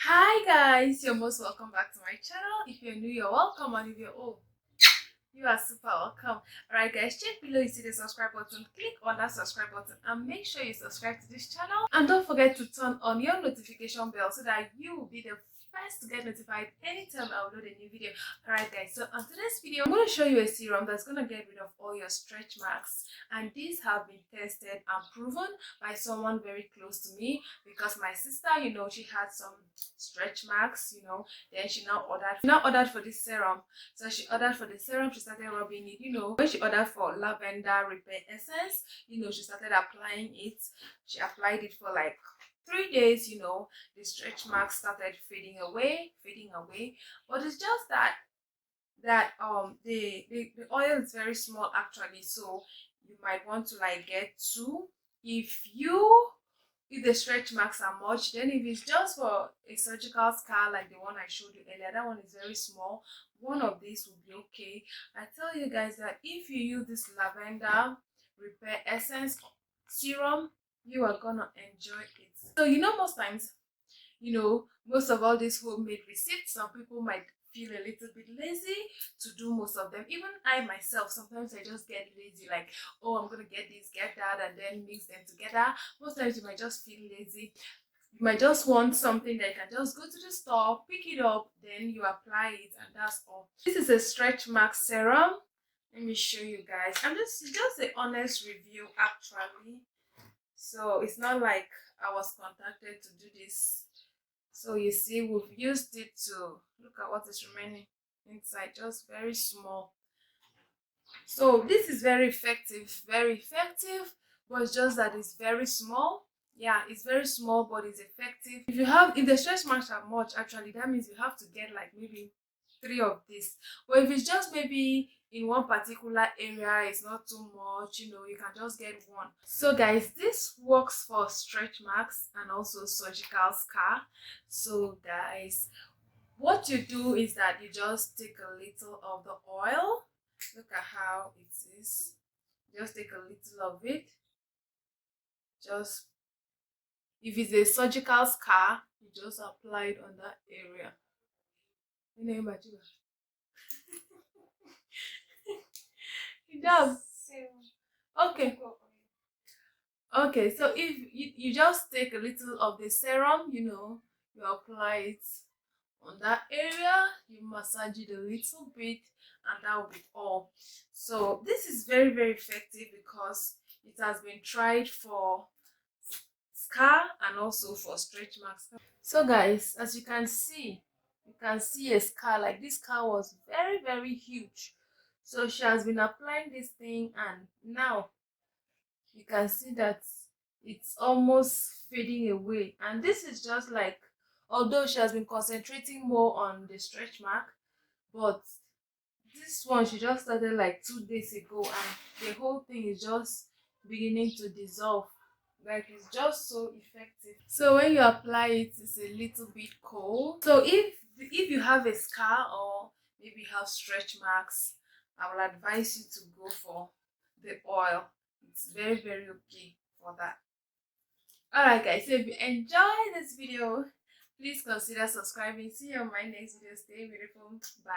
Hi guys, you're most welcome back to my channel. If you're new, you're welcome, and if you're old, you are super welcome. Alright guys, check below, you see the subscribe button, click on that subscribe button and make sure you subscribe to this channel, and don't forget to turn on your notification bell so that you will be the first to get notified anytime I upload a new video. Alright guys, so on today's video I'm going to show you a serum that's going to get rid of all your stretch marks, and these have been tested and proven by someone very close to me, because my sister, she had some stretch marks, then she now ordered for this serum. So she ordered for the serum, she started rubbing it, when she ordered for lavender repair essence, she started applying it. She applied it for like 3 days, the stretch marks started fading away. But it's just that the oil is very small actually, so you might want to like get two. If the stretch marks are much, then if it's just for a surgical scar like the one I showed you earlier, that one is very small, one of these will be okay. I tell you guys that if you use this lavender repair essence serum, you are gonna enjoy it. So most times, most of all these homemade receipts, some people might feel a little bit lazy to do most of them. Even I myself, sometimes I just get lazy, like, oh, I'm gonna get this, get that, and then mix them together. Most times you might just feel lazy. You might just want something that you can just go to the store, pick it up, then you apply it, and that's all. This is a stretch mark serum. Let me show you guys. It's just an honest review actually. So it's not like I was contacted to do this. So you see, we've used it to look at what is remaining inside, just very small. So this is very effective, but it's just that it's very small. Yeah, it's very small, but it's effective. If the stretch marks are much, actually, that means you have to get like maybe 3 of this. But if it's just maybe in one particular area, it's not too much, you can just get one. So guys, this works for stretch marks and also surgical scar. So guys, what you do is that you just take a little of the oil. Look at how it is. Just take a little of it. Just, if it's a surgical scar, you just apply it on that area. It does. Okay. Okay, so if you just take a little of the serum, you apply it on that area, you massage it a little bit, and that will be all. So this is very, very effective because it has been tried for scar and also for stretch marks. So guys, as you can see a scar. Like, this scar was very, very huge. So she has been applying this thing, and now you can see that it's almost fading away. And this is just like, although she has been concentrating more on the stretch mark, but this one she just started like 2 days ago, and the whole thing is just beginning to dissolve. Like, it's just so effective. So when you apply it, it's a little bit cold. So if you have a scar, or maybe have stretch marks, I will advise you to go for the oil. It's very, very okay for that. Alright guys, so if you enjoyed this video, please consider subscribing. See you on my next video. Stay beautiful. Bye.